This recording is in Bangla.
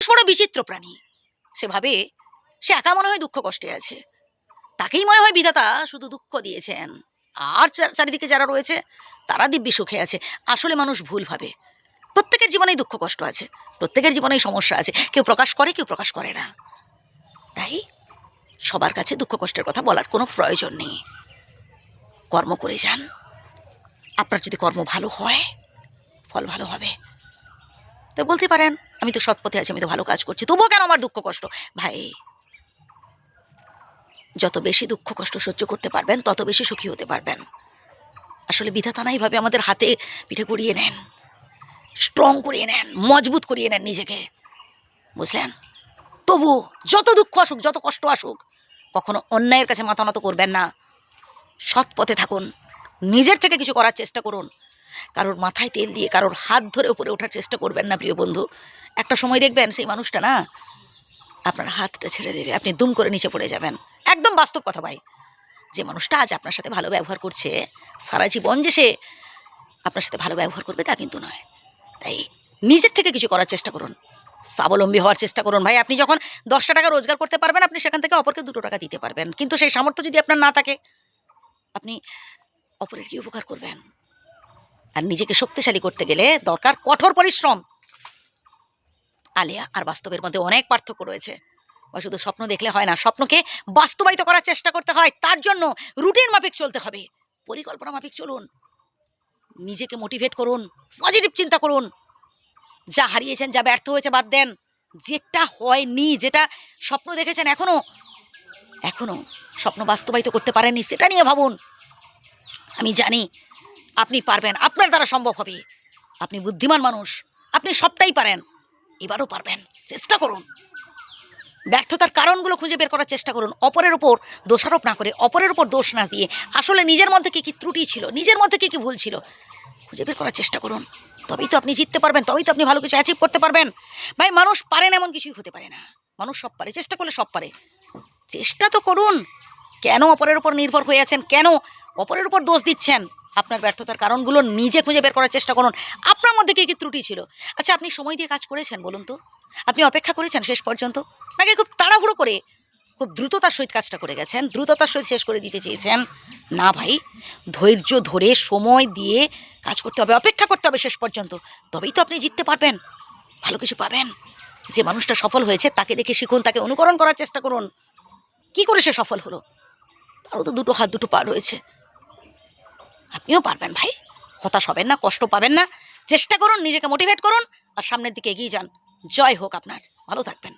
বড় বিচিত্র প্রাণী। সে ভাবে সে একা মনে হয় দুঃখ কষ্টে আছে, তাকেই মনে হয় বিধাতা শুধু দুঃখ দিয়েছেন, আর চারিদিকে যারা রয়েছে তারা দিব্যি সুখে আছে। আসলে মানুষ ভুল ভাবে। প্রত্যেকের জীবনেই দুঃখ কষ্ট আছে, প্রত্যেকের জীবনেই সমস্যা আছে, কেউ প্রকাশ করে কেউ প্রকাশ করে না। তাই সবার কাছে দুঃখ কষ্টের কথা বলার কোনো প্রয়োজন নেই। কর্ম করে যান, আপনার যদি কর্ম ভালো হয় ফল ভালো হবে। তো বলতে পারেন আমি তো সৎ পথে আছি, আমি তো ভালো কাজ করছি, তবুও কেন আমার দুঃখ কষ্ট? ভাই, যত বেশি দুঃখ কষ্ট সহ্য করতে পারবেন তত বেশি সুখী হতে পারবেন। আসলে বিধাতা না এইভাবে আমাদের হাতে পিঠে করিয়ে নেন, স্ট্রং করিয়ে নেন, মজবুত করিয়ে নেন নিজেকে, বুঝলেন? তবু যত দুঃখ আসুক, যত কষ্ট আসুক, কখনো অন্যায়ের কাছে মাথা নত করবেন না। সৎ পথে থাকুন, নিজের থেকে কিছু করার চেষ্টা করুন। কারোর মাথায় তেল দিয়ে কারোর হাত ধরে উপরে ওঠার চেষ্টা করবেন না প্রিয় বন্ধু। একটা সময় দেখবেন সেই মানুষটা না আপনার হাতটা ছেড়ে দেবে, আপনি দুম করে নিচে পড়ে যাবেন। একদম বাস্তব কথা ভাই। যে মানুষটা আজ আপনার সাথে ভালো ব্যবহার করছে, সারা জীবন যে সে আপনার সাথে ভালো ব্যবহার করবে তা কিন্তু নয়। তাই নিজের থেকে কিছু করার চেষ্টা করুন, স্বাবলম্বী হওয়ার চেষ্টা করুন। ভাই, আপনি যখন 10টা টাকা রোজগার করতে পারবেন, আপনি সেখান থেকে অপরকে 2 টাকা দিতে পারবেন। কিন্তু সেই সামর্থ্য যদি আপনার না থাকে, আপনি অপরের কি উপকার করবেন? আর নিজেকে শক্তিশালী করতে গেলে দরকার কঠোর পরিশ্রম। আলিয়া আর বাস্তবের মধ্যে অনেক পার্থক্য রয়েছে। বা শুধু স্বপ্ন দেখলে হয় না, স্বপ্নকে বাস্তবায়িত করার চেষ্টা করতে হয়। তার জন্য রুটিন মাফিক চলতে হবে, পরিকল্পনা মাফিক চলুন, নিজেকে মোটিভেট করুন, পজিটিভ চিন্তা করুন। যা হারিয়েছেন, যা ব্যর্থ হয়েছে বাদ দেন। যেটা হয়নি, যেটা স্বপ্ন দেখেছেন এখনো স্বপ্ন বাস্তবায়িত করতে পারেননি, সেটা নিয়ে ভাবুন। আমি জানি আপনি পারবেন, আপনার দ্বারা সম্ভব হবে। আপনি বুদ্ধিমান মানুষ, আপনি সবটাই পারেন, এবারও পারবেন। চেষ্টা করুন, ব্যর্থতার কারণগুলো খুঁজে বের করার চেষ্টা করুন। অপরের ওপর দোষারোপ না করে, অপরের ওপর দোষ না দিয়ে আসলে নিজের মধ্যে কী কী ত্রুটি ছিল, নিজের মধ্যে কী কী ভুল ছিল খুঁজে বের করার চেষ্টা করুন। তবেই তো আপনি জিততে পারবেন, তবেই তো আপনি ভালো কিছু অ্যাচিভ করতে পারবেন। ভাই, মানুষ পারেন এমন কিছুই হতে পারে না। মানুষ সব পারে, চেষ্টা করলে সব পারে। চেষ্টা তো করুন। কেন অপরের উপর নির্ভর হয়ে আছেন? কেন অপরের উপর দোষ দিচ্ছেন? আপনার ব্যর্থতার কারণগুলো নিজে খুঁজে বের করার চেষ্টা করুন। আপনার মধ্যে কী কী ত্রুটি ছিল? আচ্ছা, আপনি সময় দিয়ে কাজ করেছেন বলুন তো? আপনি অপেক্ষা করেছেন শেষ পর্যন্ত, নাকি খুব তাড়াহুড়ো করে খুব দ্রুততার সহিত কাজটা করে গেছেন, দ্রুততার সহিত শেষ করে দিতে চেয়েছেন? না ভাই, ধৈর্য ধরে সময় দিয়ে কাজ করতে হবে, অপেক্ষা করতে হবে শেষ পর্যন্ত। তবেই তো আপনি জিততে পারবেন, ভালো কিছু পাবেন। যে মানুষটা সফল হয়েছে তাকে দেখে শিখুন, তাকে অনুকরণ করার চেষ্টা করুন। কি করে সে সফল হলো? তারও তো 2 হাত 2 পা রয়েছে। আপনিও পারবেন ভাই, হতাশ হবেন না, কষ্ট পাবেন না। চেষ্টা করুন, নিজেকে মোটিভেট করুন, আর সামনের দিকে এগিয়ে যান। জয় হোক আপনার, ভালো থাকবেন।